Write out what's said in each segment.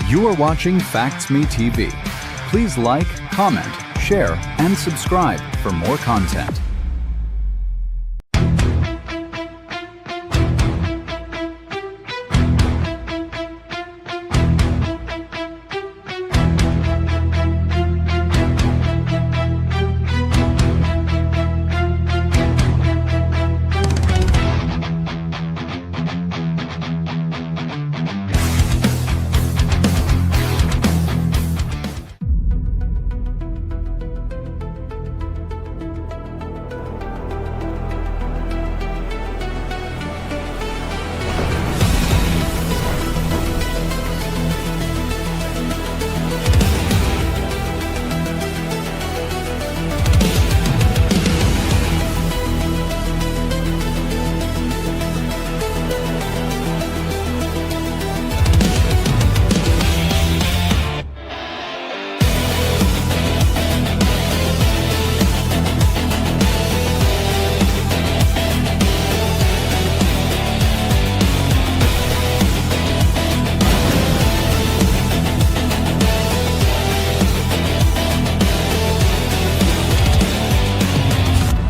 You are watching Facts Me TV. Please like, comment, share, and subscribe for more content.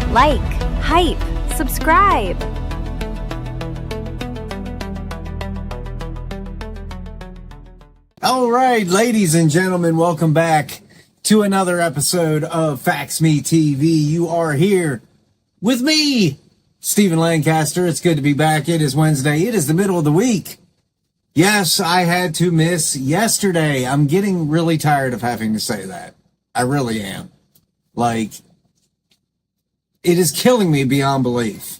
Like, hype, subscribe. All right, ladies and gentlemen, welcome back to another episode of Facts Me TV. You are here with me, Stephen Lancaster. It's good to be back. It is Wednesday. It is the middle of the week. Yes, I had to miss yesterday. I'm getting really tired of having to say that. I really am. It is killing me beyond belief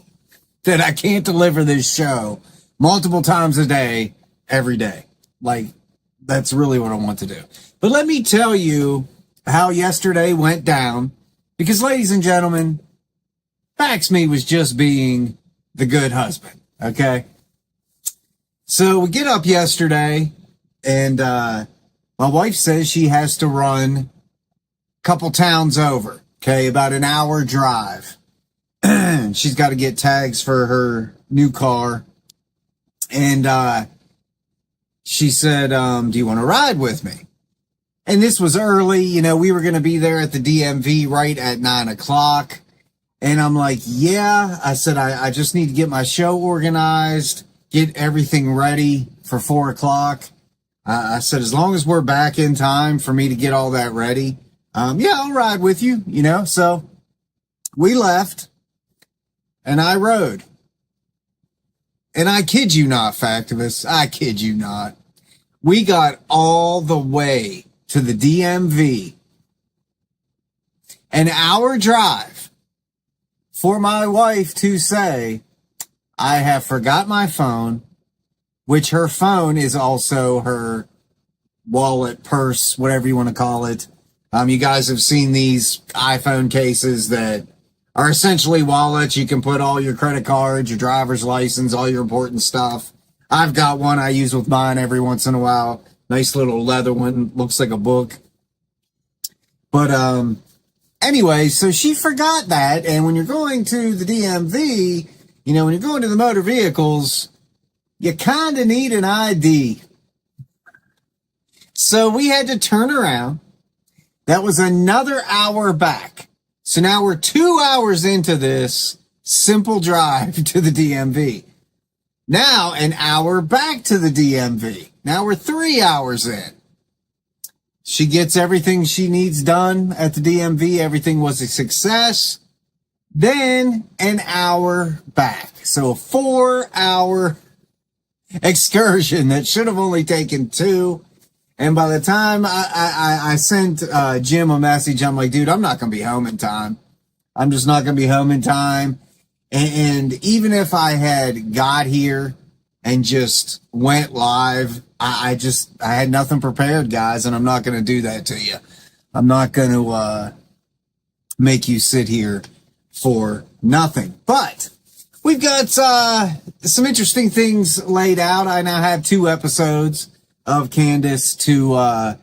that I can't deliver this show multiple times a day, every day. That's really what I want to do. But let me tell you how yesterday went down, because, ladies and gentlemen, Facts Me was just being the good husband, okay? So we get up yesterday, and my wife says she has to run a couple towns over, okay, about an hour drive. She's got to get tags for her new car. And she said, do you want to ride with me? And this was early. You know, we were going to be there at the DMV right at 9 o'clock. And I'm like, yeah. I said, I just need to get my show organized, get everything ready for 4 o'clock. I said, as long as we're back in time for me to get all that ready, yeah, I'll ride with you, you know. So we left. And I rode. And I kid you not, Factivists, I kid you not. We got all the way to the DMV. An hour drive for my wife to say, I have forgot my phone, which her phone is also her wallet, purse, whatever you want to call it. You guys have seen these iPhone cases that are essentially wallets. You can put all your credit cards, your driver's license, all your important stuff. I've got one I use with mine every once in a while. Nice little leather one. Looks like a book. But anyway, so she forgot that. And when you're going to the DMV, you know, when you're going to the motor vehicles, you kind of need an ID. So we had to turn around. That was another hour back. So now we're 2 hours into this simple drive to the DMV. Now an hour back to the DMV. Now we're 3 hours in. She gets everything she needs done at the DMV. Everything was a success. Then an hour back. So a 4 hour excursion that should have only taken 2. And by the time I sent Jim a message, I'm like, dude, I'm not going to be home in time. I'm just not going to be home in time. And even if I had got here and just went live, I had nothing prepared, guys, and I'm not going to do that to you. I'm not going to make you sit here for nothing. But we've got some interesting things laid out. I now have 2 episodes of Candace to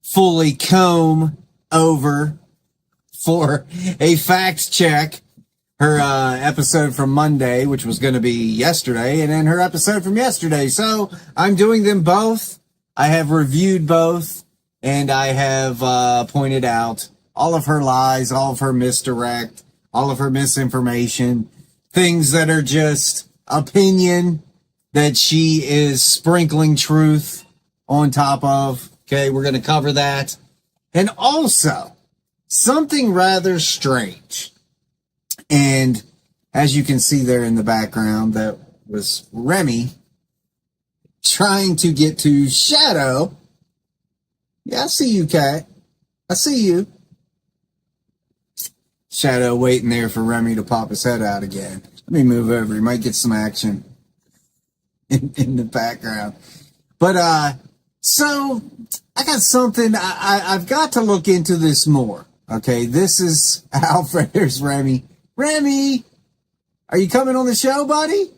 fully comb over for a fact check. Her episode from Monday, which was going to be yesterday, and then her episode from yesterday. So I'm doing them both I have reviewed both, and I have pointed out all of her lies, all of her misdirect, all of her misinformation, things that are just opinion that she is sprinkling truth on top of. Okay, we're going to cover that. And also, something rather strange. And as you can see there in the background, that was Remy trying to get to Shadow. Yeah, I see you, Cat. I see you. Shadow waiting there for Remy to pop his head out again. Let me move over. He might get some action in the background. But, so I got something. I've got to look into this more. Okay, this is Alfred. There's Remy. Remy, are you coming on the show, buddy?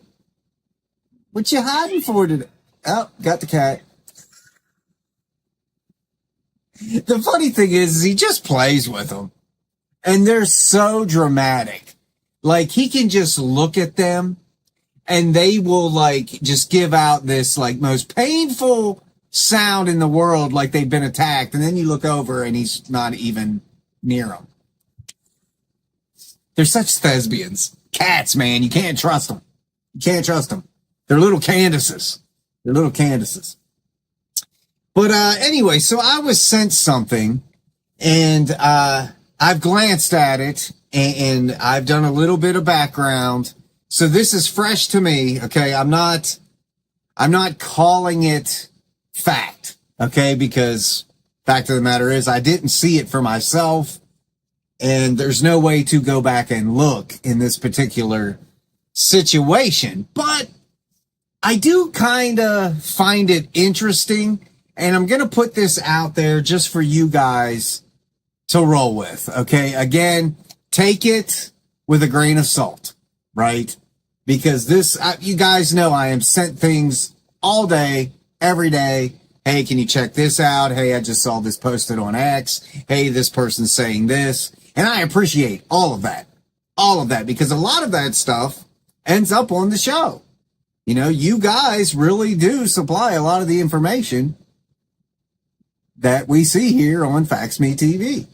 What you hiding for today? Oh, got the cat. The funny thing is he just plays with them. And they're so dramatic. Like, he can just look at them and they will, like, just give out this, like, most painful sound in the world, like they've been attacked. And then you look over and he's not even near them. They're such thespians. Cats, man. You can't trust them. You can't trust them. They're little Candaces. They're little Candaces. But anyway, so I was sent something, and I've glanced at it, and I've done a little bit of background. So this is fresh to me, okay? I'm not calling it fact, okay? Because fact of the matter is I didn't see it for myself, and there's no way to go back and look in this particular situation. But I do kind of find it interesting, and I'm going to put this out there just for you guys to roll with, okay? Again, take it with a grain of salt, right? Because this, you guys know I am sent things all day, every day. Hey, can you check this out? Hey, I just saw this posted on X. Hey, this person's saying this. And I appreciate all of that, because a lot of that stuff ends up on the show. You know, you guys really do supply a lot of the information that we see here on Facts Me TV.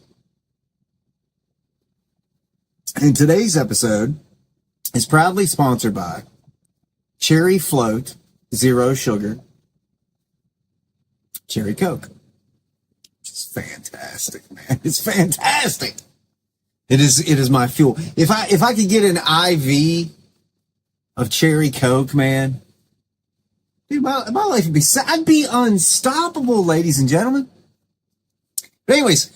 And today's episode is proudly sponsored by Cherry Float Zero Sugar Cherry Coke. It's fantastic, man. It's fantastic. It is my fuel. If I could get an IV of Cherry Coke, man, dude, my life would be I'd be unstoppable, ladies and gentlemen. But anyways,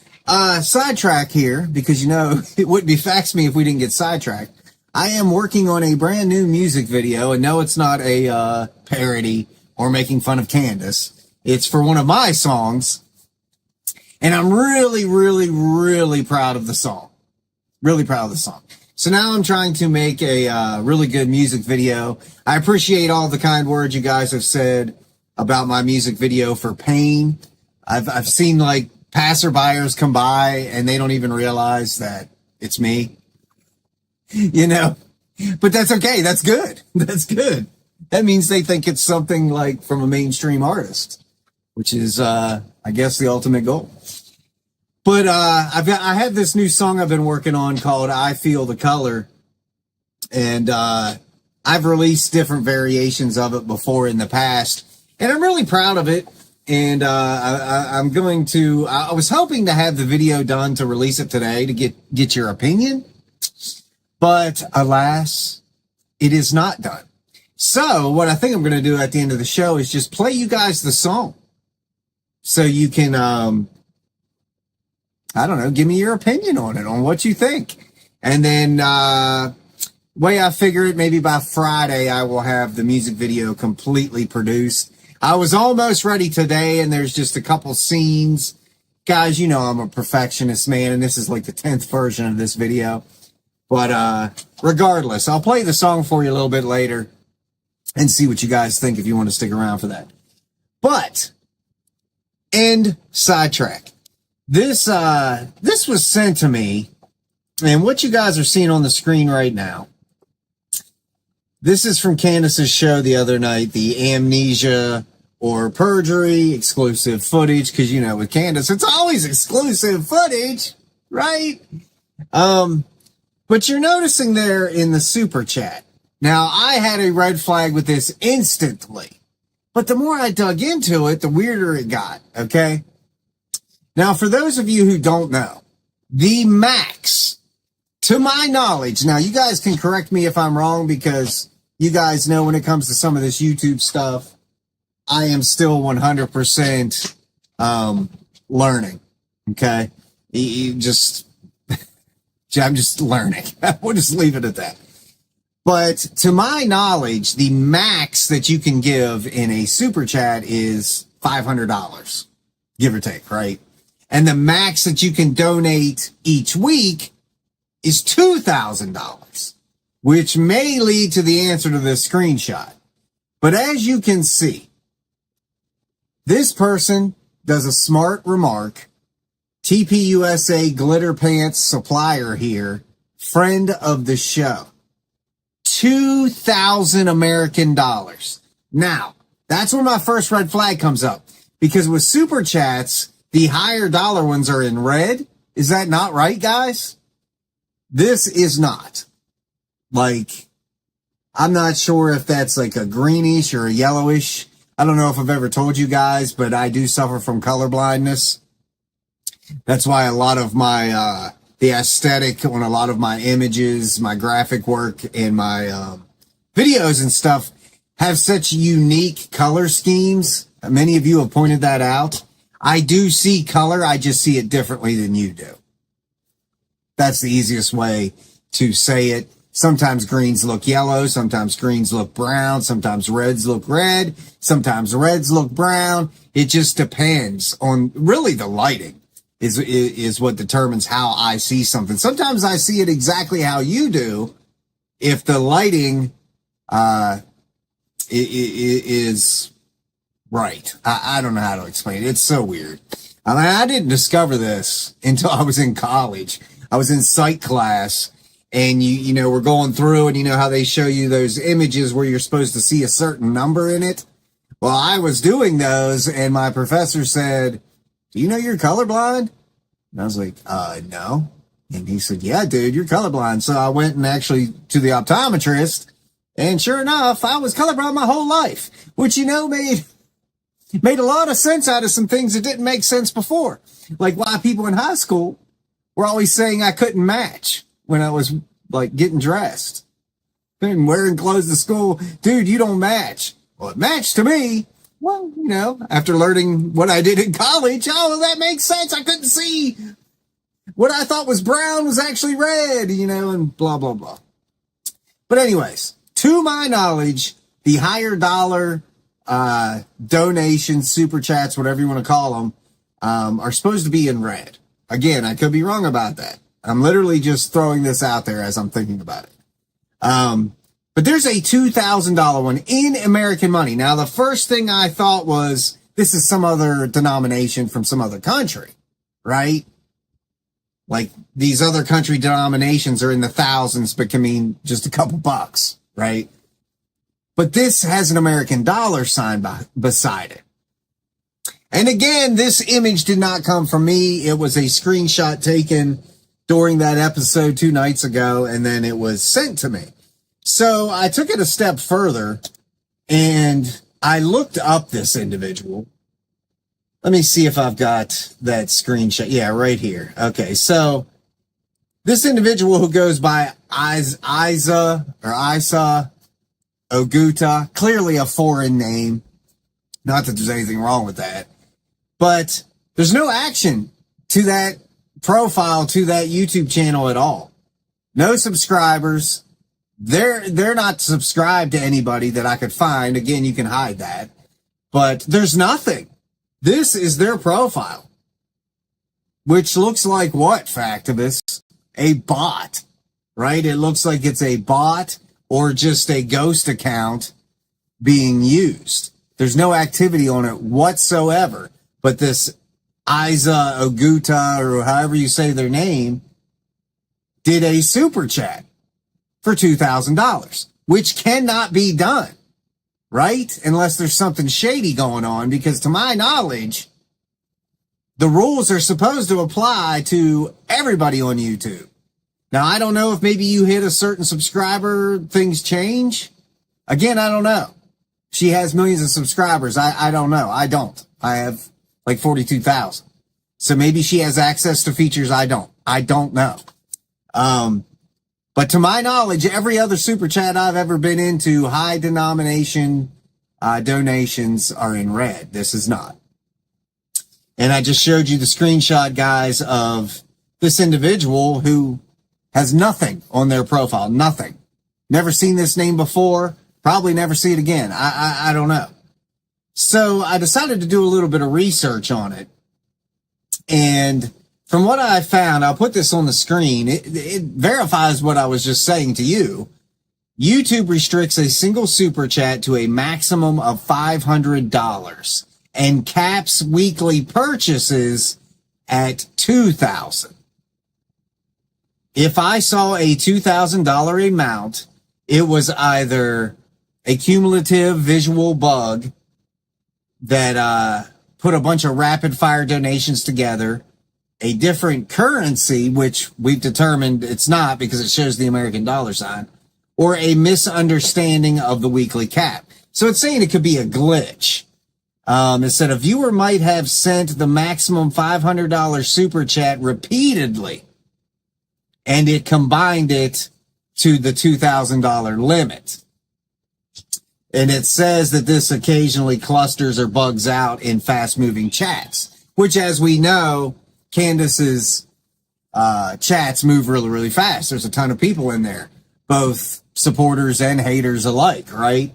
sidetrack here, because, you know, it wouldn't be Facts Me if we didn't get sidetracked. I am working on a brand new music video, and no, it's not a parody or making fun of Candace. It's for one of my songs, and I'm really, really, really proud of the song. Really proud of the song. So now I'm trying to make a really good music video. I appreciate all the kind words you guys have said about my music video for Pain. I've seen, like, passerbyers come by and they don't even realize that it's me, you know, but that's okay. That's good. That's good. That means they think it's something like from a mainstream artist, which is, I guess, the ultimate goal. But, I have this new song I've been working on called I Feel the Color. And, I've released different variations of it before in the past, and I'm really proud of it. And I'm going to, I was hoping to have the video done to release it today to get your opinion. But alas, it is not done. So what I think I'm going to do at the end of the show is just play you guys the song. So you can, I don't know, give me your opinion on it, on what you think. And then, way I figure it, maybe by Friday, I will have the music video completely produced. I was almost ready today, and there's just a couple scenes. Guys, you know I'm a perfectionist, man, and this is like the 10th version of this video. But regardless, I'll play the song for you a little bit later and see what you guys think if you want to stick around for that. But, end sidetrack. This was sent to me, and what you guys are seeing on the screen right now, this is from Candace's show the other night, the Amnesia or perjury, exclusive footage, because, you know, with Candace, it's always exclusive footage, right? But you're noticing there in the super chat. Now, I had a red flag with this instantly, but the more I dug into it, the weirder it got, okay? Now, for those of you who don't know, the max, to my knowledge, now you guys can correct me if I'm wrong, because you guys know when it comes to some of this YouTube stuff, I am still 100% learning, okay? I'm just learning. We'll just leave it at that. But to my knowledge, the max that you can give in a super chat is $500, give or take, right? And the max that you can donate each week is $2,000, which may lead to the answer to this screenshot. But as you can see, this person does a smart remark. TPUSA Glitter Pants supplier here, friend of the show. 2,000 American dollars. Now, that's where my first red flag comes up. Because with super chats, the higher dollar ones are in red. Is that not right, guys? This is not. Like, I'm not sure if that's like a greenish or a yellowish. I don't know if I've ever told you guys, but I do suffer from color blindness. That's why a lot of my, the aesthetic on a lot of my images, my graphic work, and my videos and stuff have such unique color schemes. Many of you have pointed that out. I do see color. I just see it differently than you do. That's the easiest way to say it. Sometimes greens look yellow. Sometimes greens look brown. Sometimes reds look red. Sometimes reds look brown. It just depends on really the lighting is what determines how I see something. Sometimes I see it exactly how you do if the lighting is right. I don't know how to explain it. It's so weird. I mean, I didn't discover this until I was in college. I was in psych class, and you know, we're going through, and you know how they show you those images where you're supposed to see a certain number in it? Well, I was doing those, and my professor said, "Do you know you're colorblind?" And I was like, no. And he said, "Yeah, dude, you're colorblind." So I went and actually to the optometrist, and sure enough, I was colorblind my whole life, which, you know, made a lot of sense out of some things that didn't make sense before. Like why people in high school were always saying I couldn't match when I was like getting dressed and wearing clothes to school. Dude, you don't match. Well, it matched to me. Well, you know, after learning what I did in college, oh, that makes sense. I couldn't see what I thought was brown was actually red, you know, and blah, blah, blah. But anyways, to my knowledge, the higher dollar donations, super chats, whatever you want to call them, are supposed to be in red. Again, I could be wrong about that. I'm literally just throwing this out there as I'm thinking about it. But there's a $2,000 one in American money. Now, the first thing I thought was, this is some other denomination from some other country, right? Like these other country denominations are in the thousands, but can mean just a couple bucks, right? But this has an American dollar sign beside it. And again, this image did not come from me. It was a screenshot taken during that episode 2 nights ago, and then it was sent to me. So I took it a step further, and I looked up this individual. Let me see if I've got that screenshot. Yeah, right here. Okay, so this individual who goes by Isa Oguta, clearly a foreign name. Not that there's anything wrong with that. But there's no action to that profile, to that YouTube channel at all. No subscribers. They're not subscribed to anybody that I could find. Again, you can hide that. But there's nothing. This is their profile. Which looks like what, Factivist? A bot, right? It looks like it's a bot or just a ghost account being used. There's no activity on it whatsoever. But this Isa Oguta, or however you say their name, did a super chat for $2,000, which cannot be done. right? Unless there's something shady going on, because to my knowledge, the rules are supposed to apply to everybody on YouTube. Now, I don't know if maybe you hit a certain subscriber, things change. Again, I don't know. She has millions of subscribers. I don't know. I don't. I have like 42,000. So maybe she has access to features I don't. I don't know. But to my knowledge, every other super chat I've ever been into, high denomination donations are in red. This is not. And I just showed you the screenshot, guys, of this individual who has nothing on their profile. Nothing. Never seen this name before. Probably never see it again. I don't know. So I decided to do a little bit of research on it. And from what I found, I'll put this on the screen. It verifies what I was just saying to you. YouTube restricts a single super chat to a maximum of $500 and caps weekly purchases at $2,000. If I saw a $2,000 amount, it was either a cumulative visual bug that put a bunch of rapid fire donations together, a different currency, which we've determined it's not because it shows the American dollar sign, or a misunderstanding of the weekly cap. So it's saying it could be a glitch. It said a viewer might have sent the maximum $500 super chat repeatedly, and it combined it to the $2,000 limit. And it says that this occasionally clusters or bugs out in fast-moving chats, which, as we know, Candace's chats move really, really fast. There's a ton of people in there, both supporters and haters alike, right?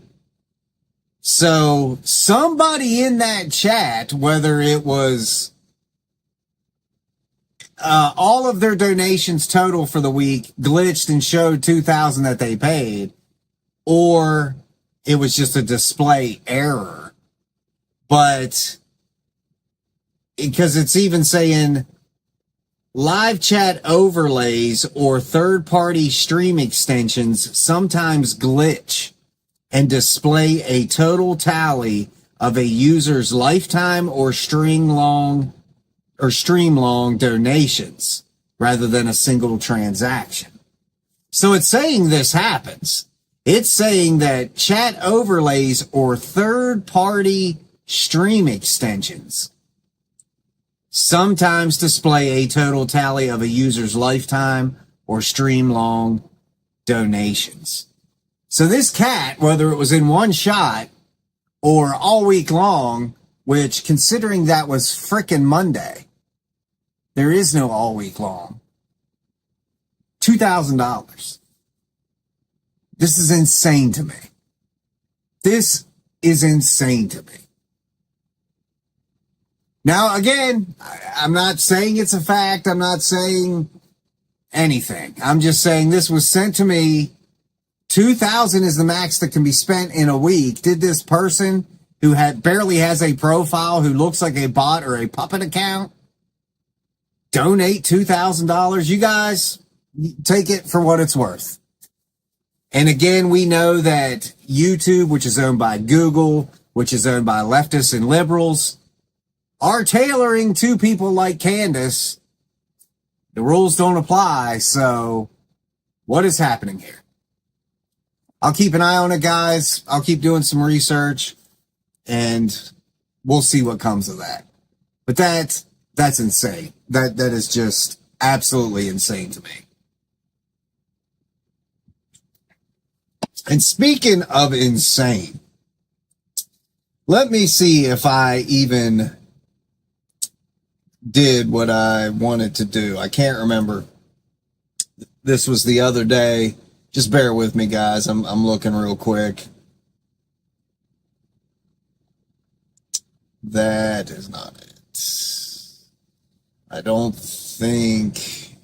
So somebody in that chat, whether it was all of their donations total for the week glitched and showed $2,000 that they paid, or it was just a display error. But because it's even saying live chat overlays or third-party stream extensions sometimes glitch and display a total tally of a user's lifetime or stream long donations rather than a single transaction. So it's saying this happens. It's saying that chat overlays or third-party stream extensions sometimes display a total tally of a user's lifetime or stream long donations. So this cat, whether it was in one shot or all week long, which considering that was frickin' Monday, there is no all week long, $2,000. This is insane to me. This is insane to me. Now, again, I'm not saying it's a fact. I'm not saying anything. I'm just saying this was sent to me. $2,000 is the max that can be spent in a week. Did this person who barely has a profile, who looks like a bot or a puppet account, donate $2,000? You guys take it for what it's worth. And again, we know that YouTube, which is owned by Google, which is owned by leftists and liberals, are tailoring to people like Candace. The rules don't apply. So what is happening here? I'll keep an eye on it, guys. I'll keep doing some research and we'll see what comes of that. But that's insane. That is just absolutely insane to me. And speaking of insane, let me see if I even did what I wanted to do. I can't remember. This was the other day. Just bear with me, guys. I'm looking real quick. That is not it. I don't think.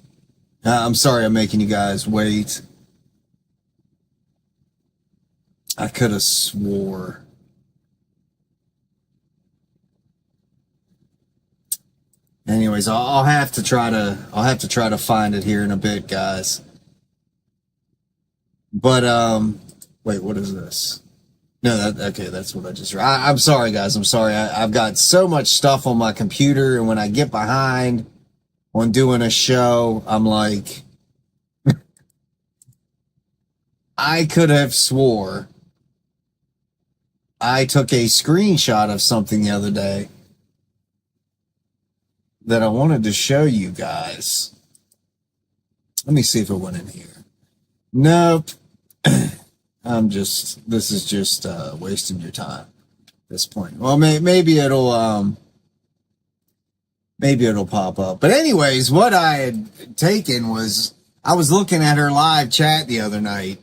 I'm sorry I'm making you guys wait. I could have swore. Anyways, I'll have to try to find it here in a bit, guys. But wait, what is this? No, okay, that's what I just read. I'm sorry, guys. I'm sorry. I've got so much stuff on my computer, and when I get behind on doing a show, I'm like, I could have swore I took a screenshot of something the other day that I wanted to show you guys. Let me see if it went in here. Nope. This is just wasting your time at this point. Well, maybe it'll pop up. But anyways, what I had taken was, I was looking at her live chat the other night,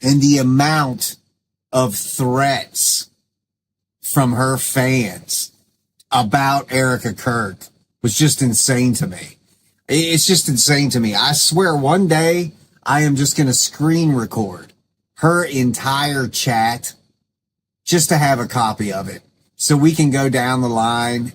and the amount of threats from her fans about Erica Kirk was just insane to me. It's just insane to me. I swear one day I am just going to screen record her entire chat just to have a copy of it, so we can go down the line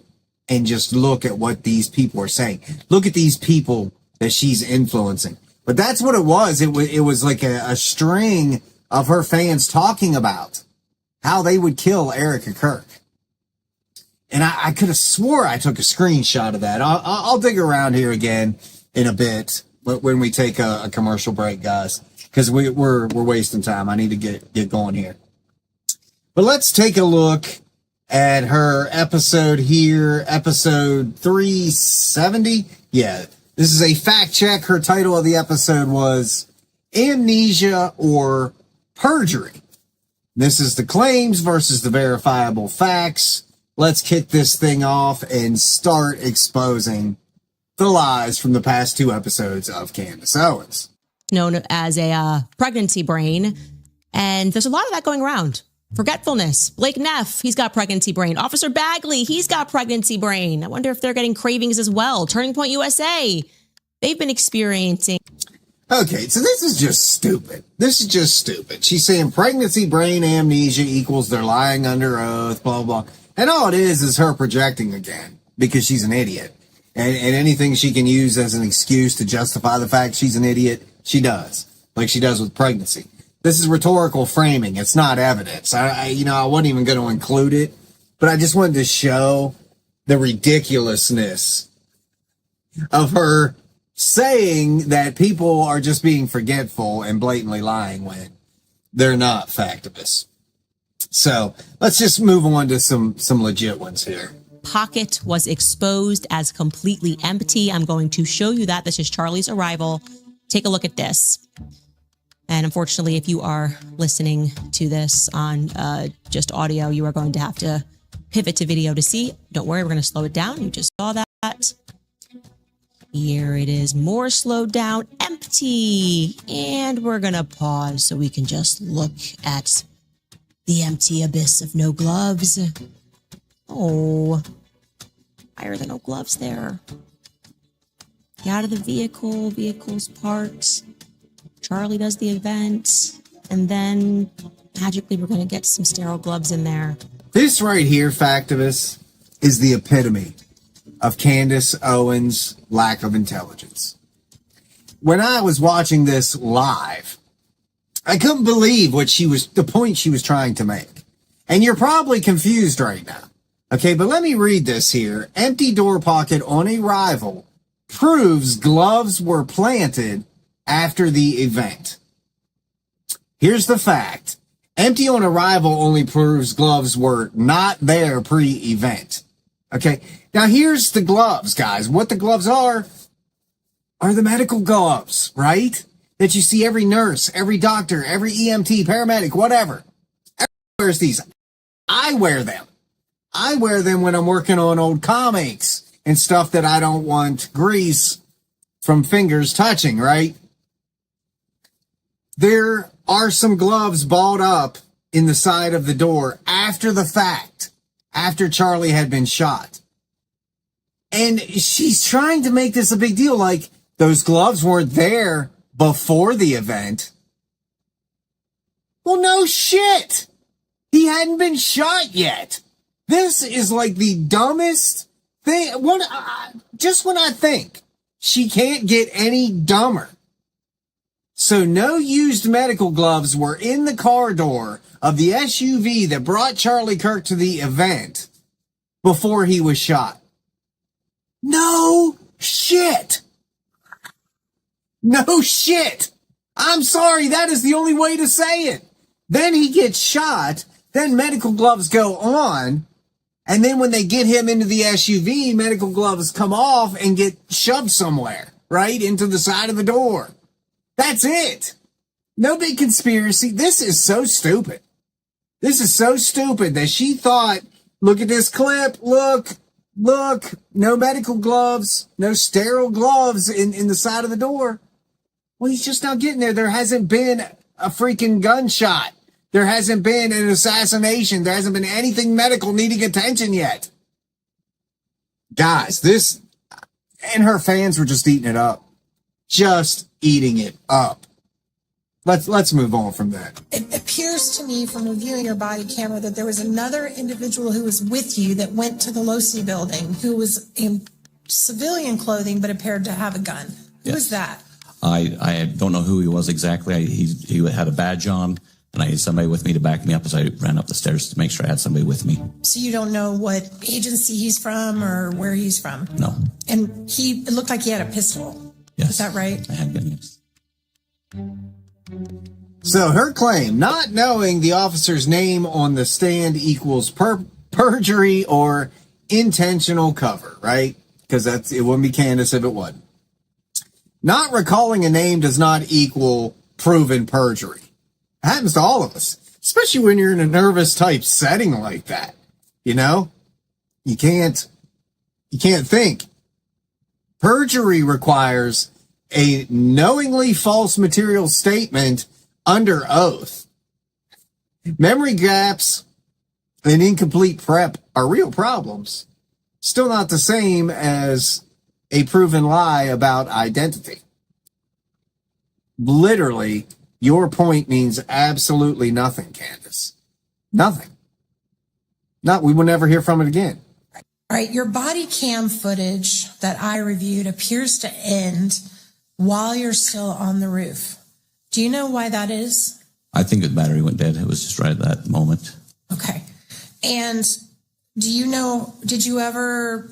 and just look at what these people are saying. Look at these people that she's influencing. But that's what it was. It was like a string of her fans talking about how they would kill Erica Kirk. And I could have swore I took a screenshot of that. I'll dig around here again in a bit when we take a commercial break, guys, because we're wasting time. I need to get going here. But let's take a look at her episode here, episode 370. Yeah, this is a fact check. Her title of the episode was Amnesia or Perjury. This is the claims versus the verifiable facts. Let's kick this thing off and start exposing the lies from the past 2 episodes of Candace Owens. Known as a pregnancy brain. And there's a lot of that going around. Forgetfulness. Blake Neff, he's got pregnancy brain. Officer Bagley, he's got pregnancy brain. I wonder if they're getting cravings as well. Turning Point USA, they've been experiencing. Okay, so this is just stupid. This is just stupid. She's saying pregnancy brain amnesia equals they're lying under oath, blah, blah. And all it is her projecting again because she's an idiot. And anything she can use as an excuse to justify the fact she's an idiot, she does. Like she does with pregnancy. This is rhetorical framing. It's not evidence. I wasn't even going to include it, but I just wanted to show the ridiculousness of her saying that people are just being forgetful and blatantly lying when they're not factivists. So let's just move on to some legit ones here. Pocket was exposed as completely empty. I'm going to show you that. This is Charlie's arrival. Take a look at this. And unfortunately, if you are listening to this on just audio, you are going to have to pivot to video to see. Don't worry, we're going to slow it down. You just saw that. Here it is, more slowed down, empty. And we're going to pause so we can just look at the empty abyss of no gloves. Oh, why are there no gloves there? Get out of the vehicle, vehicle's parked. Charlie does the event, and then magically we're going to get some sterile gloves in there. This right here, Factivist, is the epitome of Candace Owens' lack of intelligence. When I was watching this live, I couldn't believe the point she was trying to make. And you're probably confused right now. Okay, but let me read this here. Empty door pocket on arrival proves gloves were planted after the event. Here's the fact. Empty on arrival only proves gloves were not there pre-event. Okay, now here's the gloves, guys. What the gloves are the medical gloves, right? That you see every nurse, every doctor, every EMT, paramedic, whatever. Everyone wears these. I wear them. I wear them when I'm working on old comics and stuff that I don't want grease from fingers touching, right? There are some gloves balled up in the side of the door after the fact, after Charlie had been shot. And she's trying to make this a big deal, like those gloves weren't there before the event. Well, no shit. He hadn't been shot yet. This is like the dumbest thing. Just when I think she can't get any dumber, So no used medical gloves were in the car door of the SUV that brought Charlie Kirk to the event before he was shot. No shit. No shit. I'm sorry, that is the only way to say it. Then he gets shot, then medical gloves go on, and then when they get him into the SUV, medical gloves come off and get shoved somewhere, right? Into the side of the door. That's it. No big conspiracy. This is so stupid. This is so stupid that she thought, look at this clip, look, no medical gloves, no sterile gloves in the side of the door. Well, he's just not getting there. There hasn't been a freaking gunshot. There hasn't been an assassination. There hasn't been anything medical needing attention yet. Guys, this, and her fans were just eating it up. Just eating it up. Let's move on from that. It appears to me from reviewing your body camera that there was another individual who was with you that went to the Losi building who was in civilian clothing but appeared to have a gun. Who was that? I don't know who he was exactly. He had a badge on, and I had somebody with me to back me up as I ran up the stairs to make sure I had somebody with me. So you don't know what agency he's from or where he's from? No. And it looked like he had a pistol. Yes. Is that right? I had gun, yes. So her claim, not knowing the officer's name on the stand equals perjury or intentional cover, right? Because it wouldn't be Candace if it wasn't. Not recalling a name does not equal proven perjury. It happens to all of us, especially when you're in a nervous type setting like that. You know, you can't think. Perjury requires a knowingly false material statement under oath. Memory gaps and incomplete prep are real problems. Still not the same as a proven lie about identity. Literally, your point means absolutely nothing, Candace. Nothing. We will never hear from it again. All right, your body cam footage that I reviewed appears to end while you're still on the roof. Do you know why that is? I think the battery went dead. It was just right at that moment. Okay. And do you know, did you ever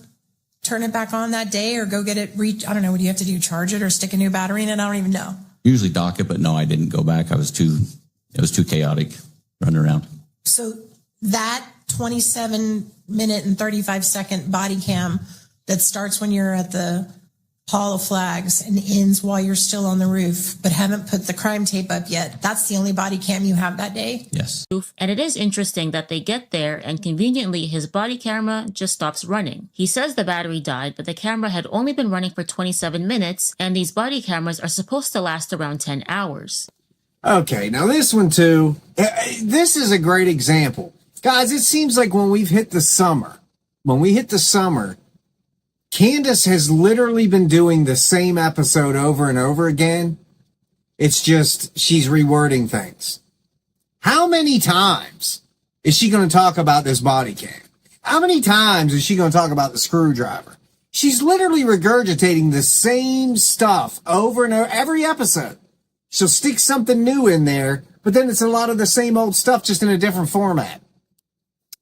turn it back on that day or go get it, I don't know, what do you have to do, charge it or stick a new battery in it? I don't even know. Usually dock it, but no, I didn't go back. It was too chaotic running around. So that 27-minute and 35-second body cam that starts when you're at the Hall of Flags and ends while you're still on the roof, but haven't put the crime tape up yet. That's the only body cam you have that day? Yes. And it is interesting that they get there and conveniently his body camera just stops running. He says the battery died, but the camera had only been running for 27 minutes, and these body cameras are supposed to last around 10 hours. Okay, now this one too, this is a great example. Guys, it seems like when we hit the summer, Candace has literally been doing the same episode over and over again. It's just she's rewording things. How many times is she going to talk about this body cam? How many times is she going to talk about the screwdriver? She's literally regurgitating the same stuff over and over every episode. She'll stick something new in there, but then it's a lot of the same old stuff just in a different format.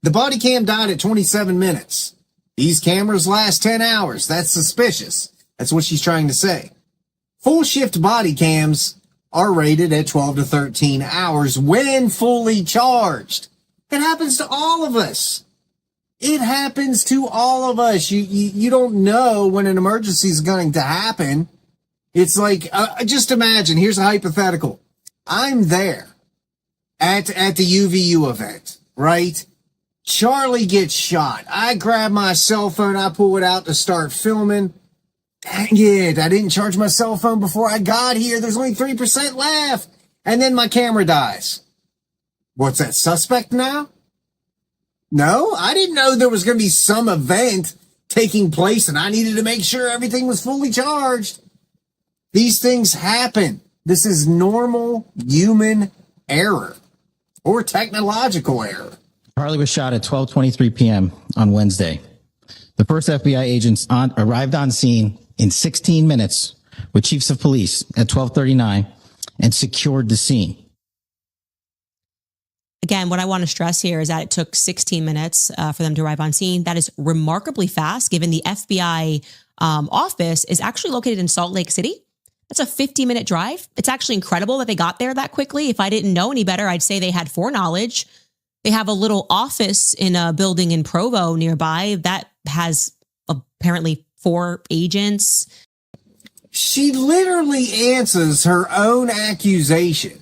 The body cam died at 27 minutes. These cameras last 10 hours. That's suspicious. That's what she's trying to say. Full shift body cams are rated at 12 to 13 hours when fully charged. It happens to all of us. It happens to all of us. You don't know when an emergency is going to happen. It's like, just imagine, here's a hypothetical. I'm there at the UVU event, right? Charlie gets shot. I grab my cell phone. I pull it out to start filming. Dang it. I didn't charge my cell phone before I got here. There's only 3% left. And then my camera dies. What's that, suspect now? No, I didn't know there was going to be some event taking place and I needed to make sure everything was fully charged. These things happen. This is normal human error or technological error. Charlie was shot at 12:23 p.m. on Wednesday. The first FBI agents arrived on scene in 16 minutes with chiefs of police at 12:39 and secured the scene. Again, what I want to stress here is that it took 16 minutes for them to arrive on scene. That is remarkably fast, given the FBI office is actually located in Salt Lake City. That's a 50-minute drive. It's actually incredible that they got there that quickly. If I didn't know any better, I'd say they had foreknowledge. They have a little office in a building in Provo nearby that has apparently 4 agents. She literally answers her own accusation.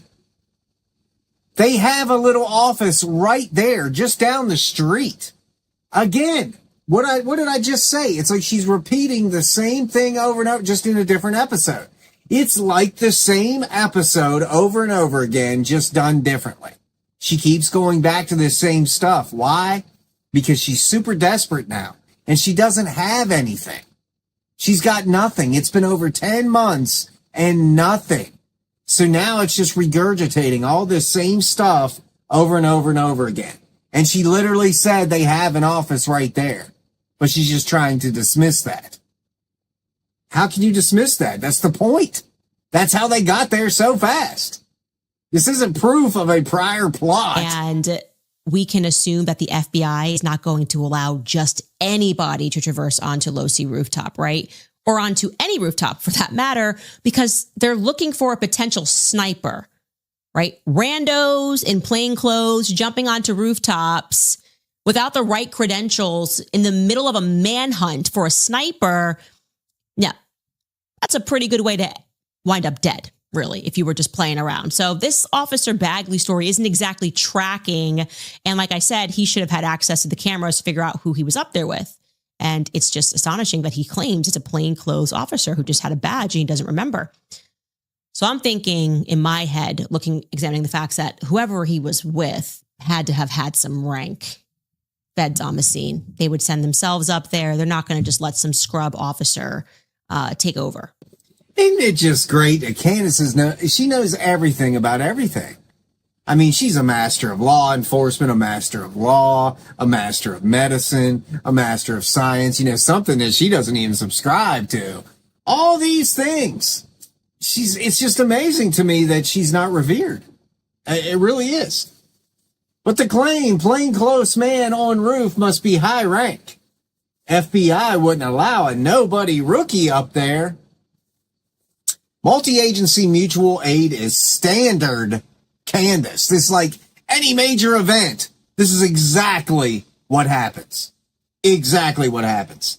They have a little office right there, just down the street. Again, what did I just say? It's like she's repeating the same thing over and over, just in a different episode. It's like the same episode over and over again, just done differently. She keeps going back to the same stuff. Why? Because she's super desperate now, and she doesn't have anything. She's got nothing. It's been over 10 months and nothing. So now it's just regurgitating all this same stuff over and over and over again. And she literally said they have an office right there, but she's just trying to dismiss that. How can you dismiss that? That's the point. That's how they got there so fast. This isn't proof of a prior plot. And we can assume that the FBI is not going to allow just anybody to traverse onto Low C Rooftop, right? Or onto any rooftop for that matter, because they're looking for a potential sniper, right? Randos in plain clothes jumping onto rooftops without the right credentials in the middle of a manhunt for a sniper. Yeah, that's a pretty good way to wind up dead, really, if you were just playing around. So this Officer Bagley story isn't exactly tracking. And like I said, he should have had access to the cameras to figure out who he was up there with. And it's just astonishing that he claims it's a plainclothes officer who just had a badge and he doesn't remember. So I'm thinking in my head, examining the facts, that whoever he was with had to have had some rank. Feds on the scene. They would send themselves up there. They're not going to just let some scrub officer take over. Isn't it just great that Candace she knows everything about everything? I mean, she's a master of law enforcement, a master of law, a master of medicine, a master of science, something that she doesn't even subscribe to. All these things. It's just amazing to me that she's not revered. It really is. But the claim, plainclothes man on roof must be high rank. FBI wouldn't allow a nobody rookie up there. Multi-agency mutual aid is standard, Candace. This is like any major event. This is exactly what happens. Exactly what happens.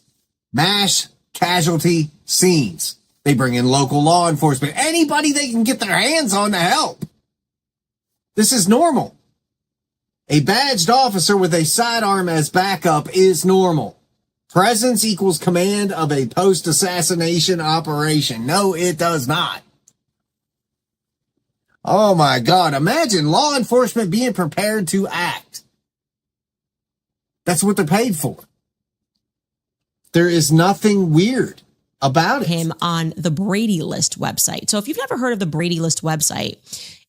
Mass casualty scenes. They bring in local law enforcement. Anybody they can get their hands on to help. This is normal. A badged officer with a sidearm as backup is normal. Presence equals command of a post-assassination operation. No, it does not. Oh my God. Imagine law enforcement being prepared to act. That's what they're paid for. There is nothing weird about it. Him on the Brady List website. So if you've never heard of the Brady List website,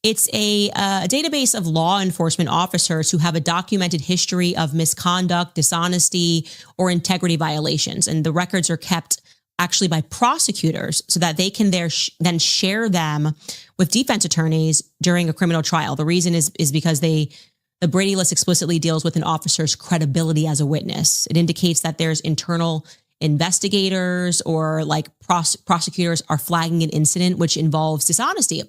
it's a database of law enforcement officers who have a documented history of misconduct, dishonesty, or integrity violations. And the records are kept actually by prosecutors so that they can then share them with defense attorneys during a criminal trial. The reason is because the Brady List explicitly deals with an officer's credibility as a witness. It indicates that there's internal investigators or prosecutors are flagging an incident which involves dishonesty,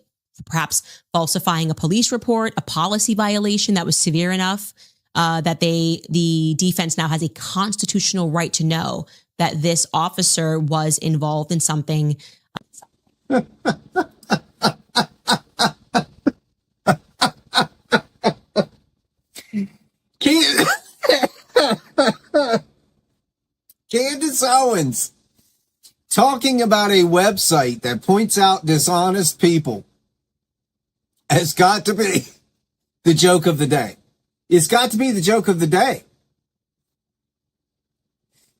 perhaps falsifying a police report, a policy violation that was severe enough that the defense now has a constitutional right to know that this officer was involved in something. Candace Owens talking about a website that points out dishonest people has got to be the joke of the day. It's got to be the joke of the day.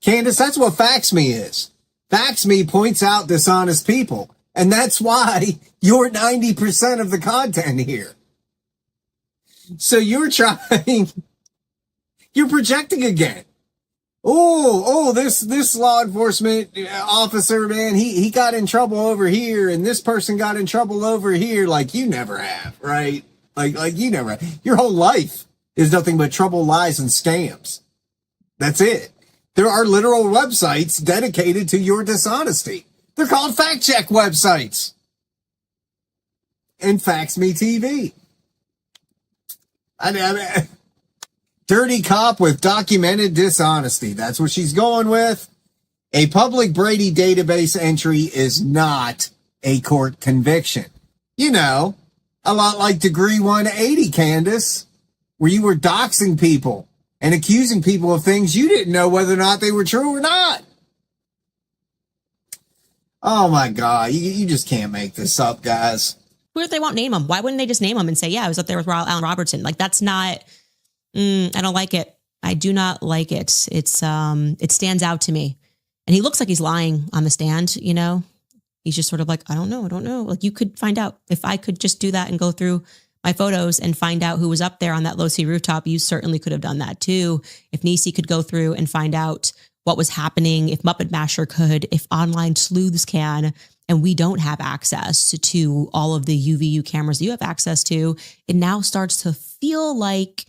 Candace, that's what FaxMe is. FaxMe points out dishonest people, and that's why you're 90% of the content here. So you're projecting again. This law enforcement officer, man, he got in trouble over here, and this person got in trouble over here. Like you never have, right? Like you never have. Your whole life is nothing but trouble, lies, and scams. That's it. There are literal websites dedicated to your dishonesty. They're called fact check websites. And Facts Me TV. I mean, dirty cop with documented dishonesty. That's what she's going with. A public Brady database entry is not a court conviction. You know, a lot like Degree 180, Candace, where you were doxing people and accusing people of things you didn't know whether or not they were true or not. Oh my God, you just can't make this up, guys. Who if they won't name him? Why wouldn't they just name him and say, yeah, I was up there with Alan Robertson? Like, that's not, I don't like it. I do not like it. It stands out to me. And he looks like he's lying on the stand, you know? He's just sort of like, I don't know. Like, you could find out. If I could just do that and go through my photos and find out who was up there on that low-C rooftop, you certainly could have done that too. If Niecy could go through and find out what was happening, if Muppet Masher could, if online sleuths can, and we don't have access to all of the UVU cameras you have access to, it now starts to feel like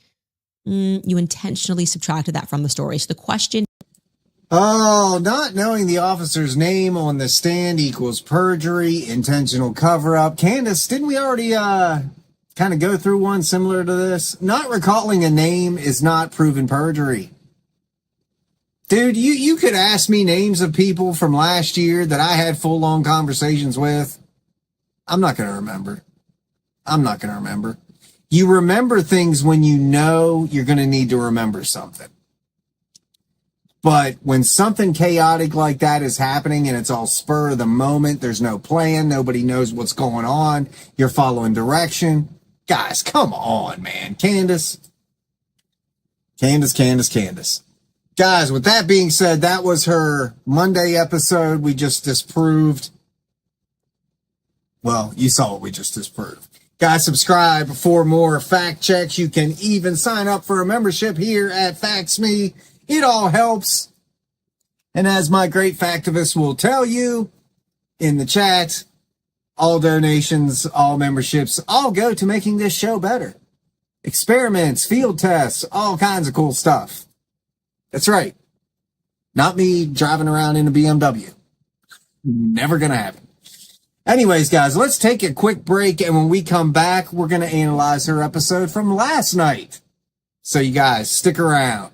you intentionally subtracted that from the story. So the question... Oh, not knowing the officer's name on the stand equals perjury, intentional cover-up. Candace, didn't we already kind of go through one similar to this? Not recalling a name is not proven perjury. Dude, you could ask me names of people from last year that I had full-on conversations with. I'm not going to remember. You remember things when you know you're going to need to remember something. But when something chaotic like that is happening and it's all spur of the moment, there's no plan, nobody knows what's going on, you're following direction. Guys, come on, man. Candace. Guys, with that being said, that was her Monday episode. We just disproved. Well, you saw what we just disproved. Guys, subscribe for more fact checks. You can even sign up for a membership here at Facts Me. It all helps. And as my great factivist will tell you in the chat, all donations, all memberships, all go to making this show better. Experiments, field tests, all kinds of cool stuff. That's right. Not me driving around in a BMW. Never gonna happen. Anyways, guys, let's take a quick break, and when we come back, we're gonna analyze her episode from last night. So you guys, stick around.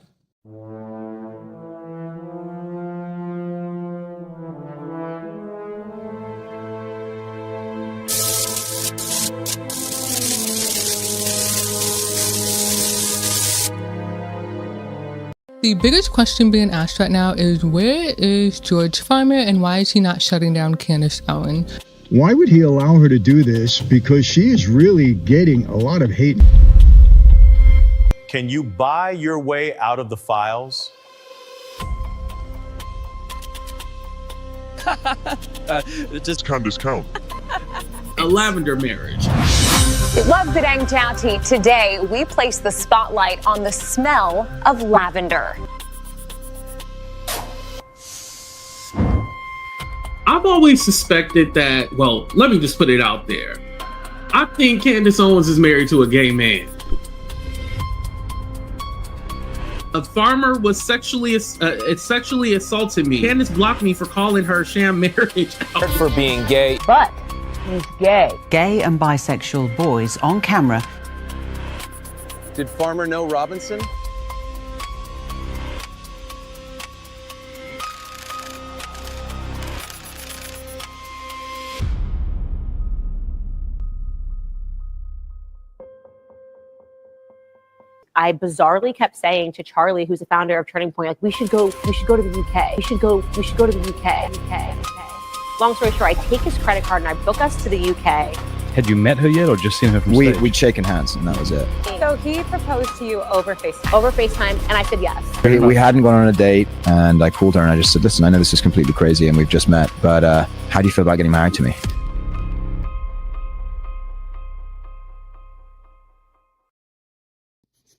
The biggest question being asked right now is, where is George Farmer and why is he not shutting down Candace Owens? Why would he allow her to do this? Because she is really getting a lot of hate. Can you buy your way out of the files? Just Candace count. A lavender marriage. Love Bedang Jowty. Today, we place the spotlight on the smell of lavender. I've always suspected that, well, let me just put it out there. I think Candace Owens is married to a gay man. A farmer was sexually assaulted me. Candace blocked me for calling her sham marriage out. For being gay. But he's gay. Gay and bisexual boys on camera. Did Farmer know Robinson? I bizarrely kept saying to Charlie, who's the founder of Turning Point, like, we should go to the UK. We should go to the UK. Long story short, I take his credit card and I book us to the UK. Had you met her yet or just seen her from stage? We'd shaken hands and that was it. So he proposed to you over FaceTime, and I said yes. We hadn't gone on a date, and I called her and I just said, listen, I know this is completely crazy and we've just met, but how do you feel about getting married to me?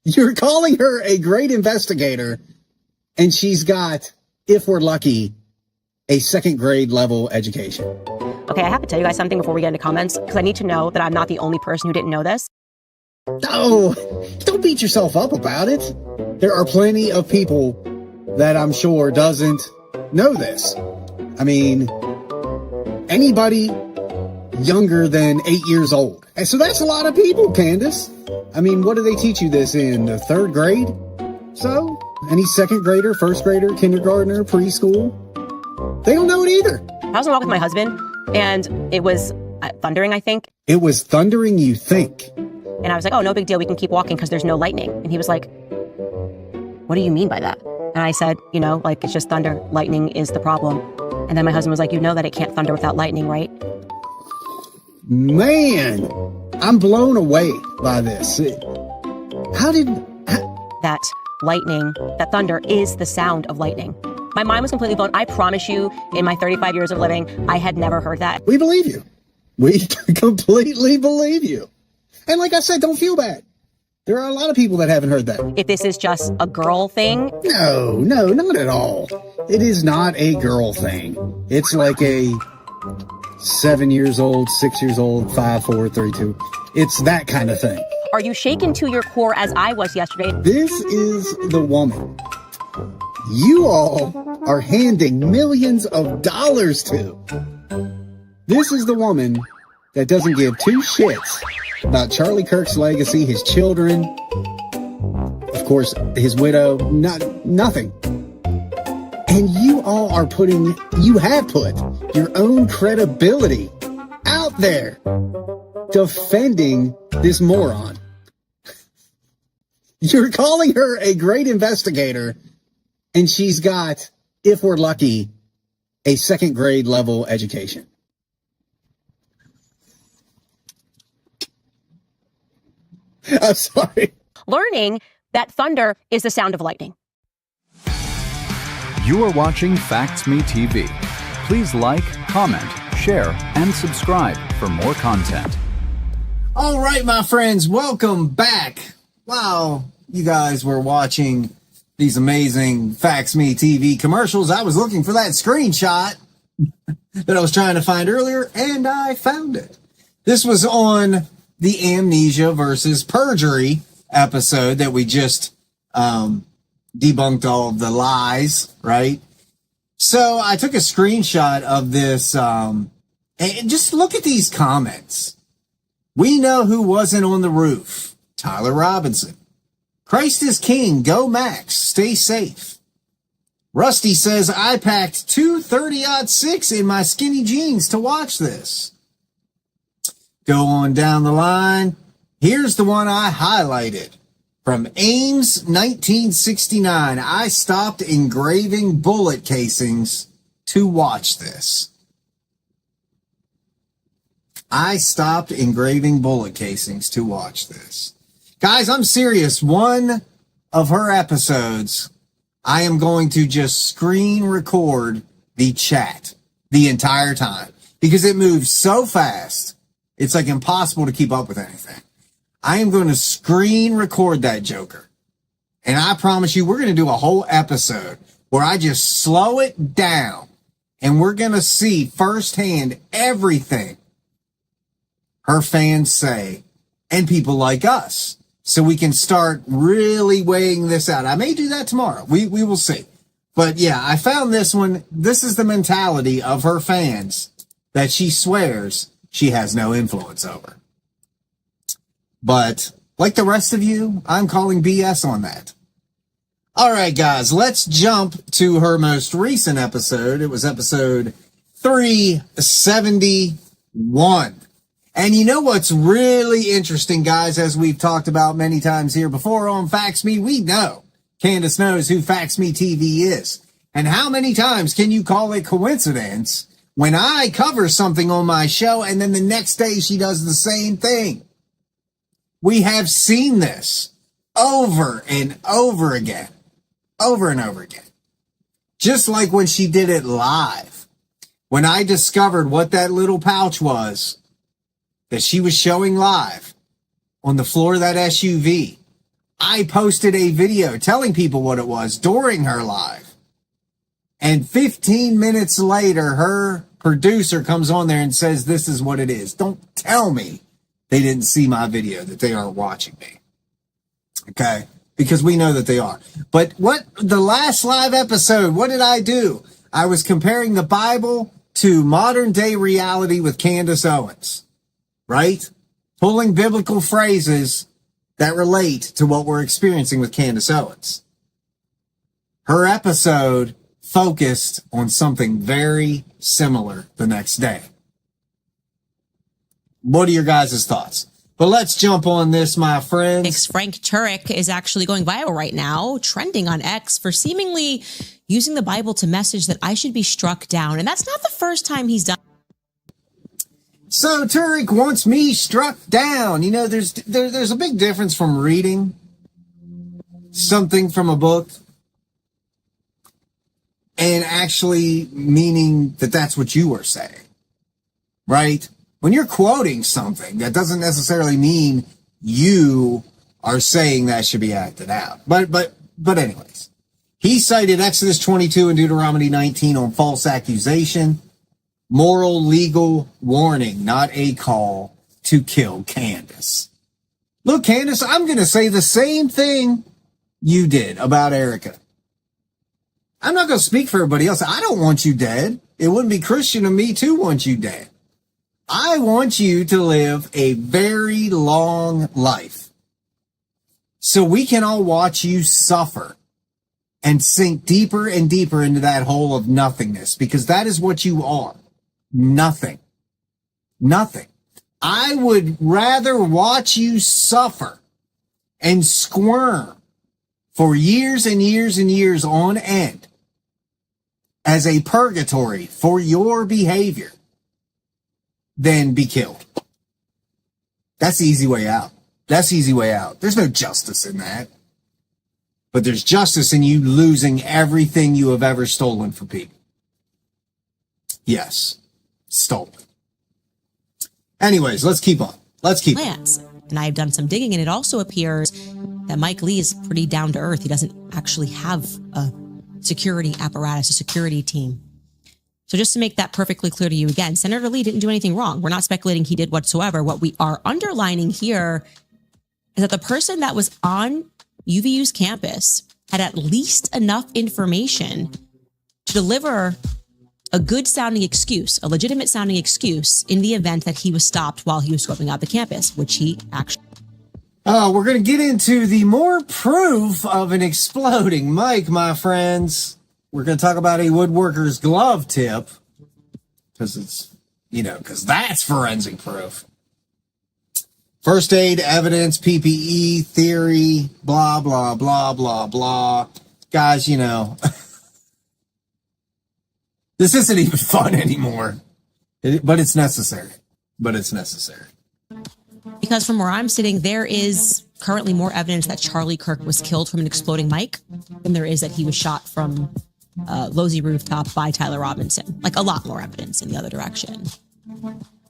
You're calling her a great investigator and she's got, if we're lucky, a second grade level education. Okay, I have to tell you guys something before we get into comments, because I need to know that I'm not the only person who didn't know this. No, don't beat yourself up about it. There are plenty of people that I'm sure doesn't know this. I mean, anybody younger than 8 years old. And so that's a lot of people, Candace. I mean, what do they teach you this in the third grade? So, any second grader, first grader, kindergartner, preschool, they don't know it either. I was on a walk with my husband, and it was thundering, I think. It was thundering, you think? And I was like, oh, no big deal. We can keep walking because there's no lightning. And he was like, what do you mean by that? And I said, like, it's just thunder. Lightning is the problem. And then my husband was like, you know that it can't thunder without lightning, right? Man, I'm blown away by this. That lightning, that thunder is the sound of lightning. My mind was completely blown. I promise you, in my 35 years of living, I had never heard that. We believe you. We completely believe you. And like I said, don't feel bad. There are a lot of people that haven't heard that. If this is just a girl thing? No, not at all. It is not a girl thing. It's like a 7 years old, 6 years old, 5, 4, 3, 2. It's that kind of thing. Are you shaken to your core as I was yesterday? This is the woman you all are handing millions of dollars to. This is the woman that doesn't give two shits about Charlie Kirk's legacy, his children, of course, his widow, nothing. And you all are you have put your own credibility out there defending this moron. You're calling her a great investigator, and she's got, if we're lucky, a second grade level education. I'm sorry. Learning that thunder is the sound of lightning. You are watching Facts Me TV. Please like, comment, share, and subscribe for more content. All right, my friends, welcome back. Wow, you guys were watching these amazing Facts Me TV commercials. I was looking for that screenshot that I was trying to find earlier, and I found it. This was on the amnesia versus perjury episode that we just debunked all of the lies, right? So I took a screenshot of this, and just look at these comments. We know who wasn't on the roof. Tyler Robinson. Christ is king. Go Max. Stay safe. Rusty says, I packed 230-06 in my skinny jeans to watch this. Go on down the line. Here's the one I highlighted. From Ames 1969. I stopped engraving bullet casings to watch this. I stopped engraving bullet casings to watch this. Guys, I'm serious. One of her episodes, I am going to just screen record the chat the entire time because it moves so fast. It's like impossible to keep up with anything. I am going to screen record that joker. And I promise you, we're going to do a whole episode where I just slow it down and we're going to see firsthand everything her fans say and people like us. So we can start really weighing this out. I may do that tomorrow. We will see. But yeah, I found this one. This is the mentality of her fans that she swears she has no influence over. But like the rest of you, I'm calling BS on that. All right, guys, let's jump to her most recent episode. It was episode 371. And you know what's really interesting, guys, as we've talked about many times here before on Facts Me, we know Candace knows who Facts Me TV is. And how many times can you call it coincidence when I cover something on my show and then the next day she does the same thing? We have seen this over and over again, over and over again. Just like when she did it live. When I discovered what that little pouch was that she was showing live on the floor of that SUV, I posted a video telling people what it was during her live. And 15 minutes later, her producer comes on there and says, this is what it is. Don't tell me they didn't see my video, that they aren't watching me. Okay? Because we know that they are. But what the last live episode, what did I do? I was comparing the Bible to modern day reality with Candace Owens, right? Pulling biblical phrases that relate to what we're experiencing with Candace Owens. Her episode focused on something very similar the next day. What are your guys' thoughts? But let's jump on this, my friends. Frank Turek is actually going viral right now, trending on X for seemingly using the Bible to message that I should be struck down. And that's not the first time he's done. So Turek wants me struck down. You know, there's a big difference from reading something from a book and actually meaning that that's what you are saying, right? When you're quoting something, that doesn't necessarily mean you are saying that should be acted out. But anyways, he cited Exodus 22 and Deuteronomy 19 on false accusation, moral legal warning, not a call to kill Candace. Look, Candace, I'm going to say the same thing you did about Erica. I'm not going to speak for everybody else. I don't want you dead. It wouldn't be Christian of me to want you dead. I want you to live a very long life so we can all watch you suffer and sink deeper and deeper into that hole of nothingness, because that is what you are. Nothing. Nothing. I would rather watch you suffer and squirm for years and years and years on end as a purgatory for your behavior than be killed. That's the easy way out. That's the easy way out. There's no justice in that. But there's justice in you losing everything you have ever stolen from people. Yes, stolen. Anyways, let's keep on. And I've done some digging, and it also appears that Mike Lee is pretty down to earth. He doesn't actually have a security apparatus, a security team. So just to make that perfectly clear to you again, Senator Lee didn't do anything wrong. We're not speculating he did whatsoever. What we are underlining here is that the person that was on UVU's campus had at least enough information to deliver a good sounding excuse, a legitimate sounding excuse in the event that he was stopped while he was scoping out the campus, which he actually... We're going to get into the more proof of an exploding mic, my friends. We're going to talk about a woodworker's glove tip because it's, because that's forensic proof. First aid evidence, PPE theory, blah, blah, blah, blah, blah. Guys, this isn't even fun anymore, but it's necessary. Because from where I'm sitting, there is currently more evidence that Charlie Kirk was killed from an exploding mic than there is that he was shot from Losey Rooftop by Tyler Robinson. Like a lot more evidence in the other direction.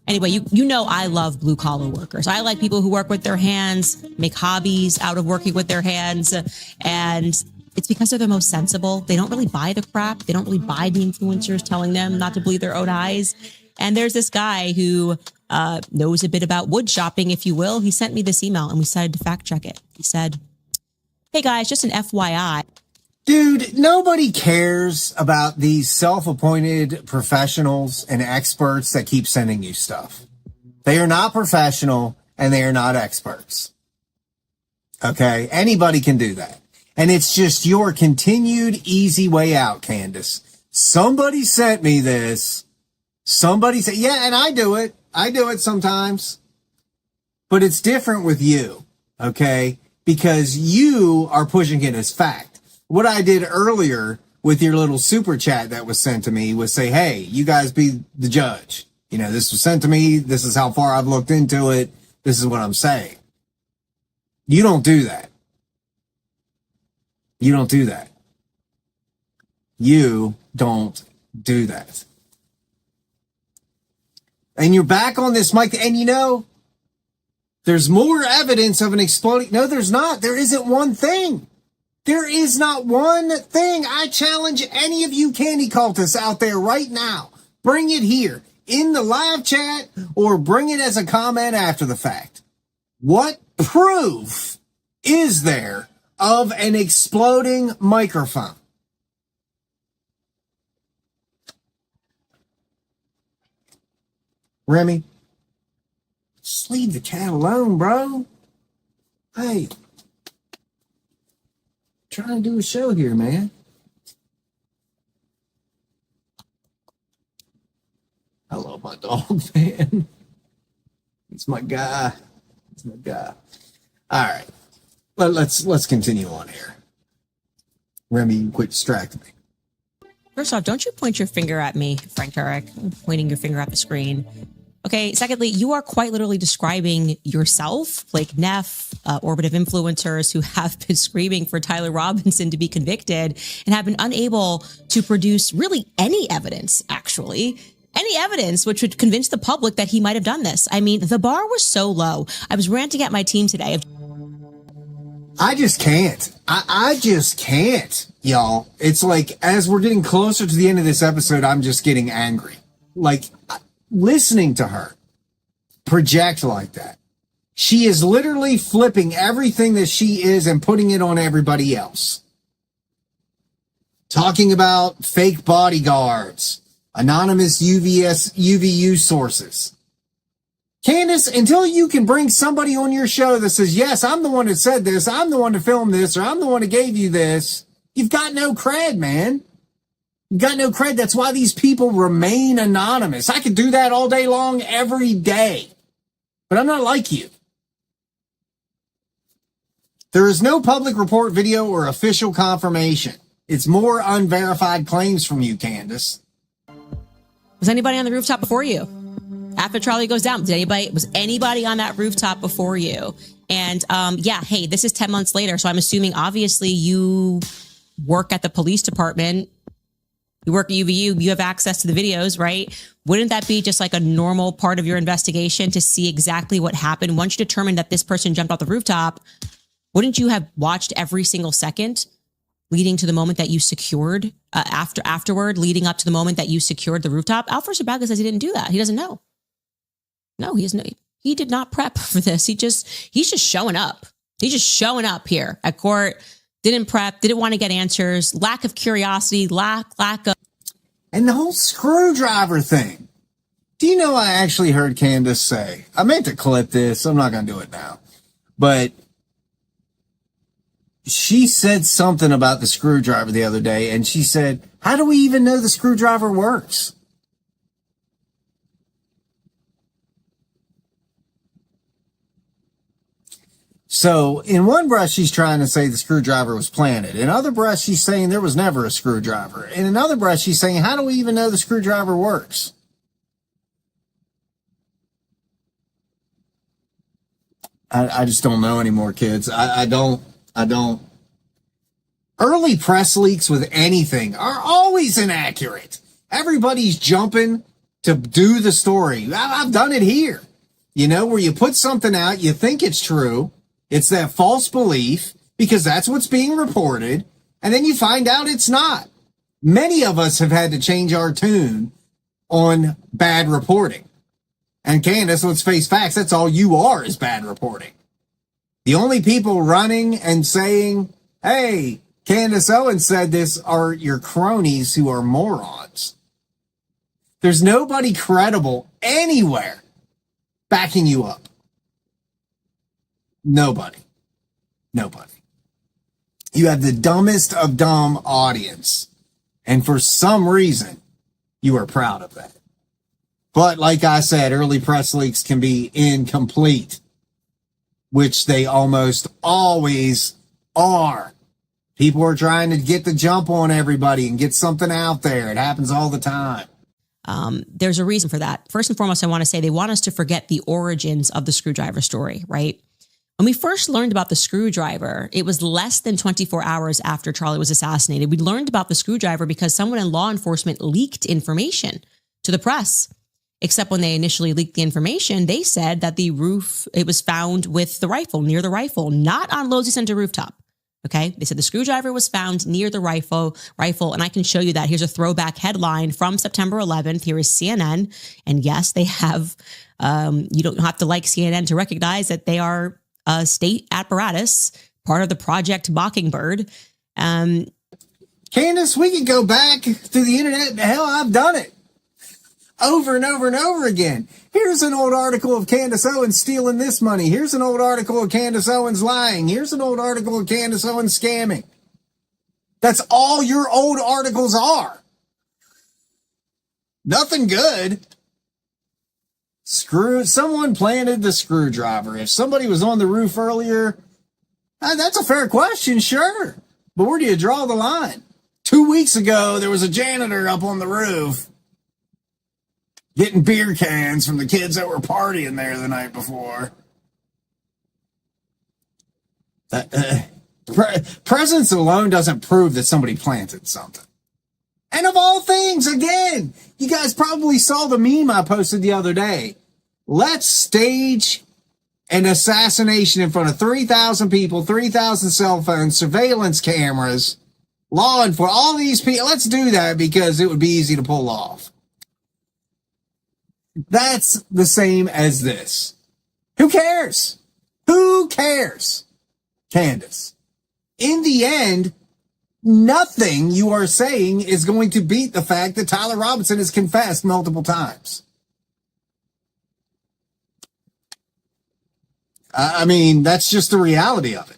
Anyway, you know I love blue collar workers. I like people who work with their hands, make hobbies out of working with their hands, and it's because they're the most sensible. They don't really buy the crap. They don't really buy the influencers telling them not to believe their own eyes. And there's this guy who knows a bit about wood shopping, if you will. He sent me this email and we decided to fact check it. He said, "Hey guys, just an FYI." Dude, nobody cares about these self-appointed professionals and experts that keep sending you stuff. They are not professional and they are not experts. Okay? Anybody can do that. And it's just your continued easy way out, Candace. Somebody sent me this. Somebody said, yeah, and I do it. I do it sometimes. But it's different with you, okay? Because you are pushing it as fact. What I did earlier with your little super chat that was sent to me was say, hey, you guys be the judge. This was sent to me. This is how far I've looked into it. This is what I'm saying. You don't do that. You don't do that. You don't do that. And you're back on this mic. And There's more evidence of an exploding. No, there's not. There isn't one thing. There is not one thing. I challenge any of you candy cultists out there right now. Bring it here in the live chat or bring it as a comment after the fact. What proof is there of an exploding microphone? Remy, just leave the cat alone, bro. Hey, trying to do a show here, man. I love my dog, man. It's my guy. It's my guy. All right, let's continue on here. Remy, you quit distracting me. First off, don't you point your finger at me, Frank Turek, pointing your finger at the screen. Okay, secondly, you are quite literally describing yourself, like Neff, orbitive influencers who have been screaming for Tyler Robinson to be convicted and have been unable to produce really any evidence, actually. Any evidence which would convince the public that he might have done this. I mean, the bar was so low. I was ranting at my team today. I just can't. I just can't, y'all. It's like, as we're getting closer to the end of this episode, I'm just getting angry. Like, listening to her project like that. She is literally flipping everything that she is and putting it on everybody else. Talking about fake bodyguards, anonymous UVU sources. Candace, until you can bring somebody on your show that says, yes, I'm the one that said this, I'm the one that filmed this, or I'm the one that gave you this, you've got no cred, man. You've got no cred. That's why these people remain anonymous. I could do that all day long, every day. But I'm not like you. There is no public report video or official confirmation. It's more unverified claims from you, Candace. Was anybody on the rooftop before you? After Charlie goes down, was anybody on that rooftop before you? And yeah, hey, this is 10 months later. So I'm assuming obviously you work at the police department. You work at UVU, you have access to the videos, right? Wouldn't that be just like a normal part of your investigation to see exactly what happened? Once you determined that this person jumped off the rooftop, wouldn't you have watched every single second leading to the moment that you secured, afterward, leading up to the moment that you secured the rooftop? Alfred Sabaga says he didn't do that. He doesn't know. No, he did not prep for this. He's just showing up. He's just showing up here at court. Didn't prep, didn't want to get answers, lack of curiosity, lack of... And the whole screwdriver thing. Do you know I actually heard Candace say, I meant to clip this, I'm not going to do it now, but she said something about the screwdriver the other day, and she said, how do we even know the screwdriver works? So in one breath, she's trying to say the screwdriver was planted. In other breath, she's saying there was never a screwdriver. In another breath, she's saying, how do we even know the screwdriver works? I just don't know anymore, kids. I don't. Early press leaks with anything are always inaccurate. Everybody's jumping to do the story. I've done it here. You know, where you put something out, you think it's true. It's that false belief because that's what's being reported. And then you find out it's not. Many of us have had to change our tune on bad reporting. And Candace, let's face facts, that's all you are is bad reporting. The only people running and saying, hey, Candace Owens said this are your cronies who are morons. There's nobody credible anywhere backing you up. Nobody. You have the dumbest of dumb audience. And for some reason, you are proud of that. But like I said, early press leaks can be incomplete, which they almost always are. People are trying to get the jump on everybody and get something out there. It happens all the time. There's a reason for that. First and foremost, I want to say they want us to forget the origins of the screwdriver story, right? When we first learned about the screwdriver, it was less than 24 hours after Charlie was assassinated. We learned about the screwdriver because someone in law enforcement leaked information to the press. Except when they initially leaked the information, they said that the roof, it was found with the rifle, near the rifle, not on Lozy Center rooftop. Okay. They said the screwdriver was found near the rifle. And I can show you that. Here's a throwback headline from September 11th. Here is CNN. And yes, they have, you don't have to like CNN to recognize that they are a state apparatus, part of the Project Mockingbird. Candace, we can go back through the internet. Hell, I've done it over and over and over again. Here's an old article of Candace Owens stealing this money. Here's an old article of Candace Owens lying. Here's an old article of Candace Owens scamming. That's all your old articles are. Nothing good. Someone planted the screwdriver. If somebody was on the roof earlier, that's a fair question, sure. But where do you draw the line? 2 weeks ago, there was a janitor up on the roof getting beer cans from the kids that were partying there the night before. Presence alone doesn't prove that somebody planted something. And of all things, again, you guys probably saw the meme I posted the other day. Let's stage an assassination in front of 3,000 people, 3,000 cell phones, surveillance cameras, law enforcement, all these people. Let's do that because it would be easy to pull off. That's the same as this. Who cares? Who cares? Candace. In the end, nothing you are saying is going to beat the fact that Tyler Robinson has confessed multiple times. I mean, that's just the reality of it.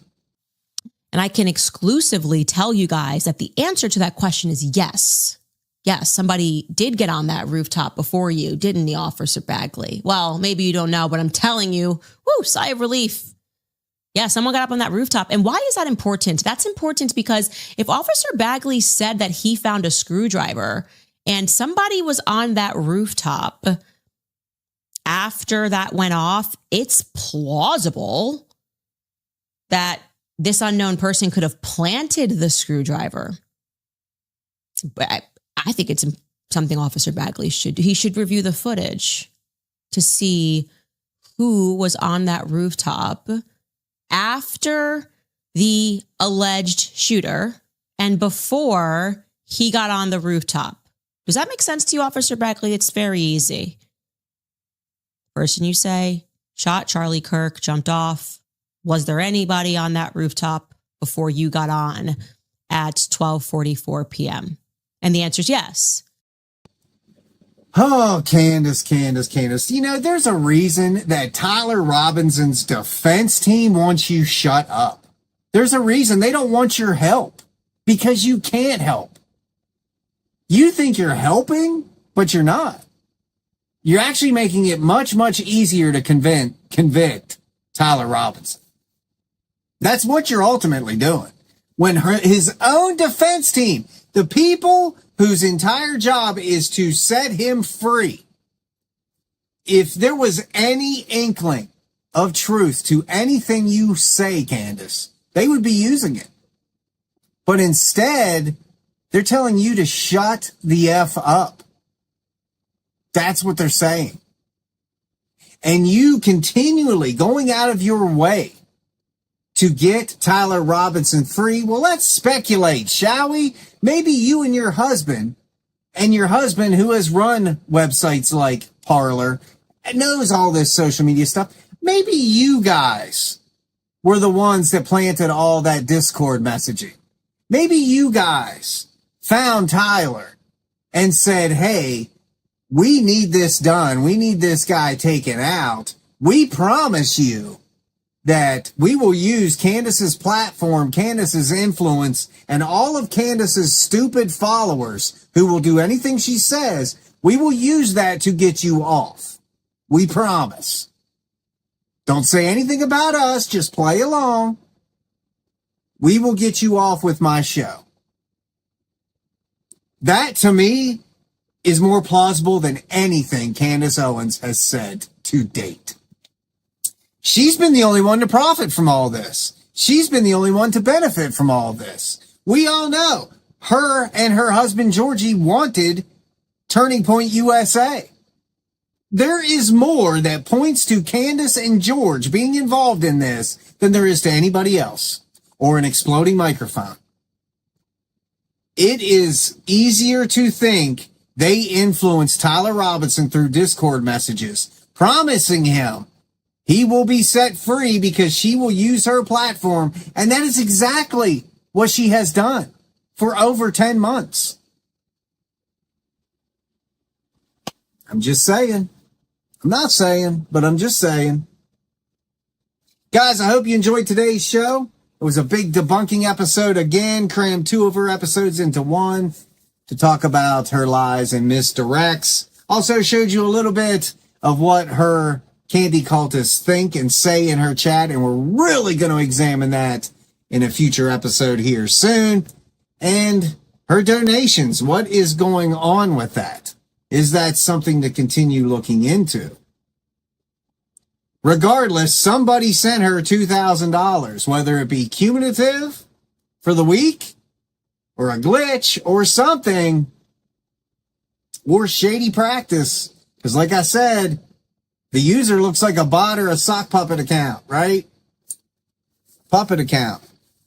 And I can exclusively tell you guys that the answer to that question is yes. Yes, somebody did get on that rooftop before you, didn't he, Officer Bagley? Well, maybe you don't know, but I'm telling you, whoo, sigh of relief. Yeah, someone got up on that rooftop. And why is that important? That's important because if Officer Bagley said that he found a screwdriver and somebody was on that rooftop after that went off, it's plausible that this unknown person could have planted the screwdriver. But I think it's something Officer Bagley should do. He should review the footage to see who was on that rooftop after the alleged shooter and before he got on the rooftop. Does that make sense to you, Officer Bagley? It's very easy. Person you say shot Charlie Kirk, jumped off. Was there anybody on that rooftop before you got on at 12:44 p.m.? And the answer is yes. Oh, Candace. You know, there's a reason that Tyler Robinson's defense team wants you shut up. There's a reason they don't want your help because you can't help. You think you're helping, but you're not. You're actually making it much, much easier to convict Tyler Robinson. That's what you're ultimately doing. When his own defense team, the people whose entire job is to set him free, if there was any inkling of truth to anything you say, Candace, they would be using it. But instead, they're telling you to shut the F up. That's what they're saying. And you continually going out of your way to get Tyler Robinson free. Well, let's speculate, shall we? Maybe you and your husband who has run websites like Parler and knows all this social media stuff. Maybe you guys were the ones that planted all that Discord messaging. Maybe you guys found Tyler and said, hey, we need this done. We need this guy taken out. We promise you that we will use Candace's platform, Candace's influence, and all of Candace's stupid followers who will do anything she says. We will use that to get you off. We promise. Don't say anything about us. Just play along. We will get you off with my show. That, to me, is more plausible than anything Candace Owens has said to date. She's been the only one to profit from all this. She's been the only one to benefit from all this. We all know her and her husband, Georgie, wanted Turning Point USA. There is more that points to Candace and George being involved in this than there is to anybody else or an exploding microphone. It is easier to think they influenced Tyler Robinson through Discord messages, promising him he will be set free because she will use her platform. And that is exactly what she has done for over 10 months. I'm just saying. I'm not saying, but I'm just saying. Guys, I hope you enjoyed today's show. It was a big debunking episode again, crammed 2 of her episodes into one to talk about her lies and misdirects. Also showed you a little bit of what her candy cultists think and say in her chat, and we're really going to examine that in a future episode here soon. And her donations, what is going on with that? Is that something to continue looking into? Regardless, somebody sent her $2,000, whether it be cumulative for the week or a glitch or something or shady practice. Because like I said, the user looks like a bot or a sock puppet account, right? Puppet account.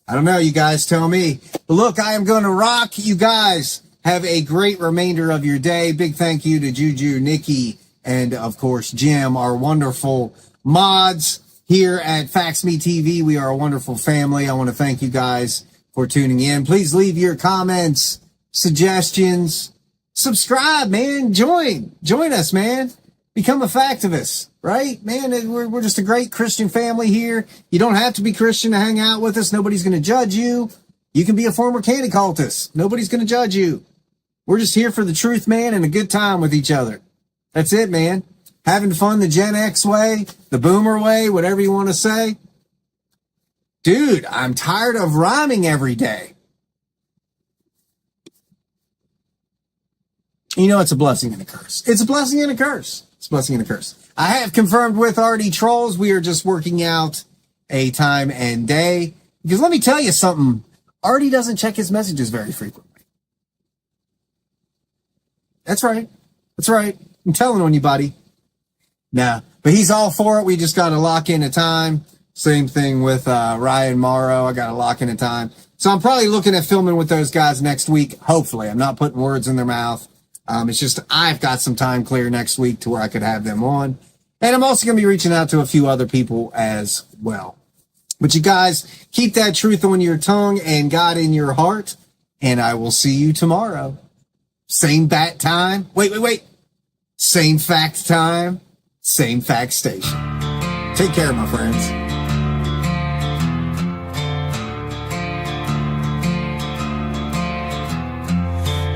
I don't know. You guys tell me. But look, I am going to rock. You guys have a great remainder of your day. Big thank you to Juju, Nikki, and of course, Jim, our wonderful mods here at Facts Me TV. We are a wonderful family. I want to thank you guys for tuning in. Please leave your comments, suggestions, subscribe, man. Join us, man. Become a factivist, right? Man, we're just a great Christian family here. You don't have to be Christian to hang out with us. Nobody's going to judge you. You can be a former candy cultist. Nobody's going to judge you. We're just here for the truth, man, and a good time with each other. That's it, man. Having fun the Gen X way, the Boomer way, whatever you want to say. Dude, I'm tired of rhyming every day. You know, it's a blessing and a curse. It's a blessing and a curse. It's a blessing and a curse. I have confirmed with RD Trolls. We are just working out a time and day. Because let me tell you something. RD doesn't check his messages very frequently. That's right. That's right. I'm telling on you, buddy. Nah, but he's all for it. We just got to lock in a time. Same thing with Ryan Morrow. I got to lock in a time. So I'm probably looking at filming with those guys next week. Hopefully. I'm not putting words in their mouth. It's just I've got some time clear next week to where I could have them on. And I'm also going to be reaching out to a few other people as well. But you guys, keep that truth on your tongue and God in your heart. And I will see you tomorrow. Same bat time. Wait. Same fact time. Same fact station. Take care, my friends.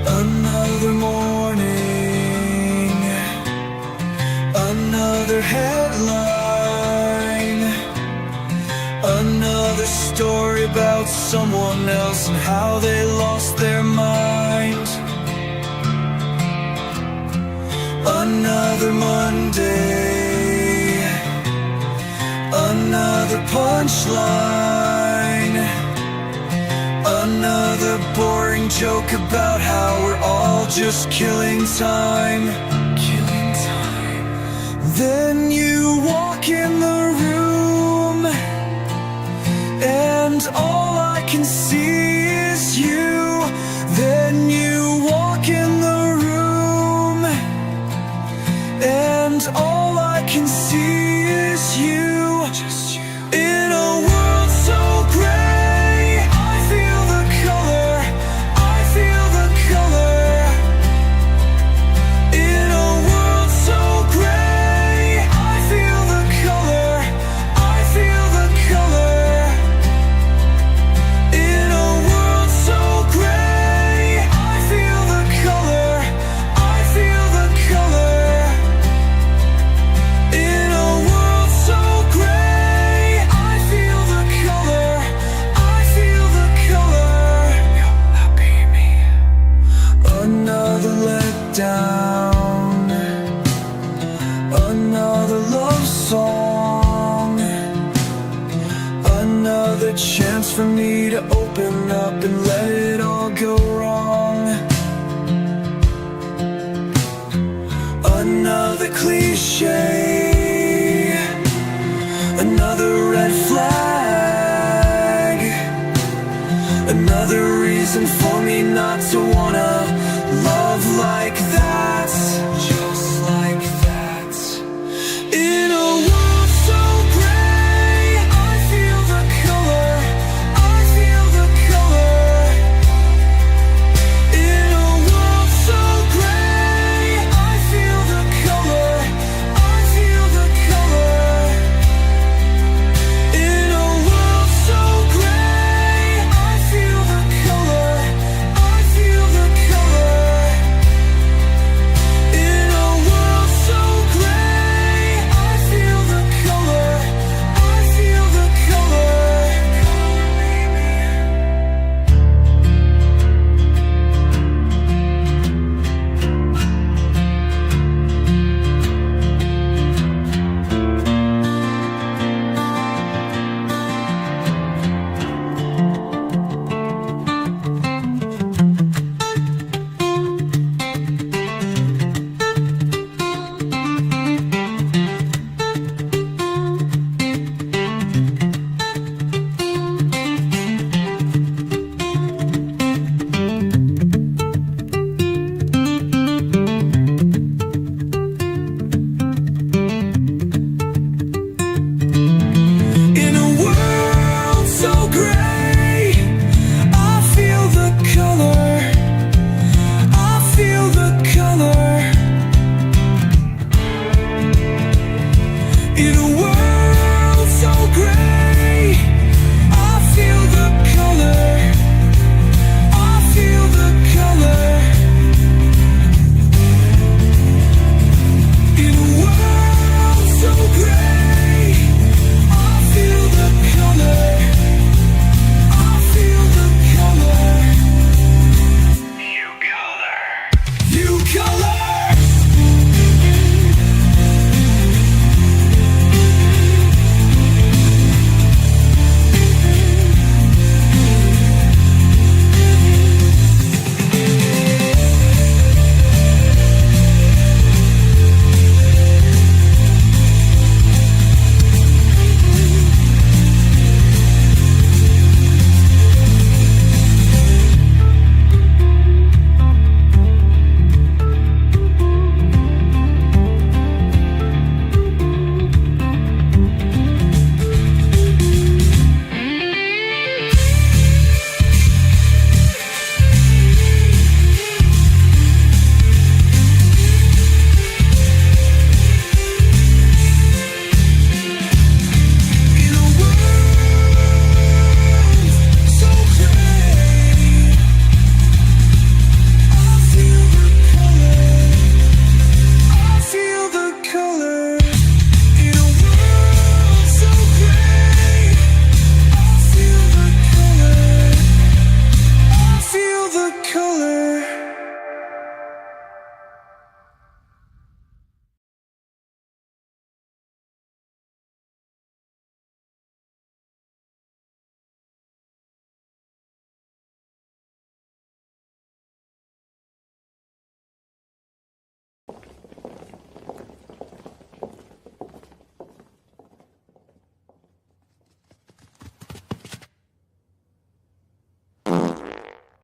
Another morning, another headline, another story about someone else and how they lost their mind. Another Monday, another punchline, another boring joke about how we're all just killing time. Then you walk in the room and all I can see is you. Then you walk in the room and all I can see is you. Just you. In a world so gray, I feel the color, I feel the color. In a world so gray, I feel the color, I feel the color. In a world so gray, I feel the color, I feel the color. In a world so gray, I feel the color, I feel the color. That be me. Another letdown, another love song, another chance for me to open up and let it all go wrong. Another cliche another reason for me not to wanna love like that.